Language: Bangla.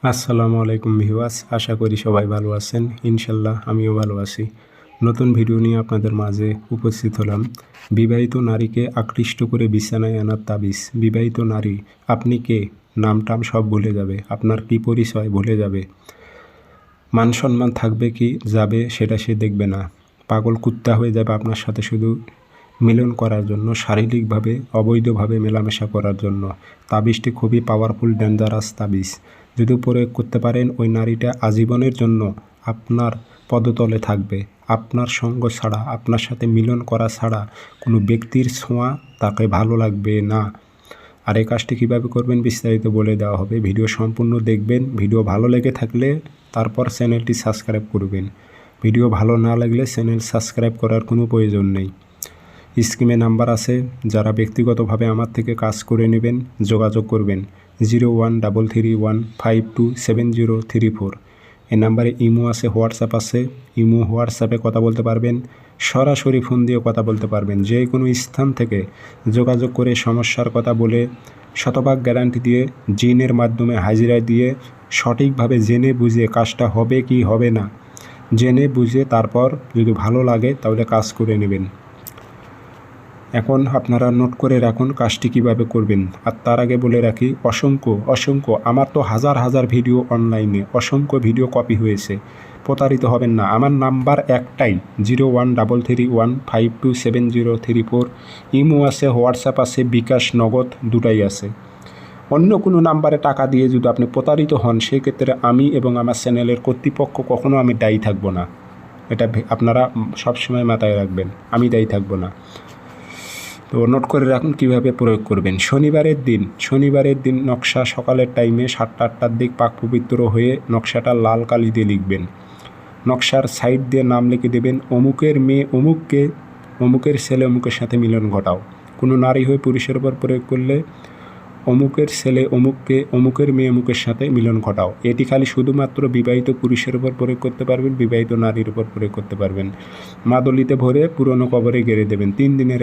আসসালামু আলাইকুম ভিউয়ার্স, আশা করি সবাই ভালো আছেন। ইনশাল্লাহ আমিও ভালো আছি। নতুন ভিডিও নিয়ে আপনাদের মাঝে উপস্থিত হলাম। বিবাহিত নারীকে আকৃষ্ট করে বিছানায় আনার তাবিজ। বিবাহিত নারী, আপনি কে? নাম টাম সব ভুলে যাবে। আপনার কী পরিচয় ভুলে যাবে। মান সম্মান থাকবে কি যাবে সেটা সে দেখবে না। পাগল কুত্তা হয়ে যাবে আপনার সাথে শুধু মিলন করার জন্য, শারীরিকভাবে অবৈধভাবে মেলামেশা করার জন্য। তাবিজটি খুবই পাওয়ারফুল, ডেঞ্জারাস তাবিজ। যদি প্রয়োগ করতে পারেন, ওই নারীটা আজীবনের জন্য আপনার পদতলে থাকবে। আপনার সঙ্গ ছাড়া, আপনার সাথে মিলন করা ছাড়া কোনো ব্যক্তির ছোঁয়া তাকে ভালো লাগবে না। আর এই কাজটি কীভাবে করবেন বিস্তারিত বলে দেওয়া হবে। ভিডিও সম্পূর্ণ দেখবেন। ভিডিও ভালো লেগে থাকলে তারপর চ্যানেলটি সাবস্ক্রাইব করবেন। ভিডিও ভালো না লাগলে চ্যানেল সাবস্ক্রাইব করার কোনো প্রয়োজন নেই। স্ক্রিনে নাম্বার আছে, যারা ব্যক্তিগতভাবে আমার থেকে কাজ করে নেবেন যোগাযোগ করবেন 013315270034। এই নাম্বারে ইমো আছে, হোয়াটসঅ্যাপ আছে। ইমো হোয়াটসঅ্যাপে কথা বলতে পারবেন, সরাসরি ফোন দিয়ে কথা বলতে পারবেন। যে কোনো স্থান থেকে যোগাযোগ করে সমস্যার কথা বলে শতভাগ গ্যারান্টি দিয়ে জিনের মাধ্যমে হাজিরা দিয়ে সঠিকভাবে জেনে বুঝে কাজটা হবে কি হবে না জেনে বুঝে তারপর যদি ভালো লাগে তাহলে কাজ করে নেবেন। এখন আপনারা নোট করে রাখুন কাজটি কীভাবে করবেন। আর তার আগে বলে রাখি, অসংখ্য আমার তো হাজার ভিডিও অনলাইনে, অসংখ্য ভিডিও কপি হয়েছে। প্রতারিত হবেন না। আমার নাম্বার একটাই 013315270034। ইমো আছে, হোয়াটসঅ্যাপ আছে, বিকাশ, নগদ দুটাই আছে। অন্য কোনো নাম্বারে টাকা দিয়ে যদি আপনি প্রতারিত হন, সেক্ষেত্রে আমি এবং আমার চ্যানেলের কর্তৃপক্ষ কখনও আমি দায়ী থাকব না। এটা আপনারা সবসময় মাথায় রাখবেন, আমি দায়ী থাকব না। তো নোট করে রাখুন কীভাবে প্রয়োগ করবেন। শনিবারের দিন নকশা সকালের টাইমে 7টা-8টার দিক পাক পবিত্র হয়ে নকশাটা লাল কালি দিয়ে লিখবেন। নকশার সাইড দিয়ে নাম লিখে দেবেন, অমুকের মেয়ে অমুককে, অমুকের ছেলে অমুকের সাথে মিলন ঘটাও। কোনো নারী হয়ে পুরুষের উপর প্রয়োগ করলে অমুকের ছেলে অমুককে, অমুকের মেয়ে অমুকের সাথে মিলন ঘটাও। এটি খালি শুধুমাত্র বিবাহিত পুরুষের উপর প্রয়োগ করতে পারবেন, বিবাহিত নারীর উপর প্রয়োগ করতে পারবেন। মাদলিতে ভরে পুরনো কবরে গেড়ে দেবেন। 3 দিনের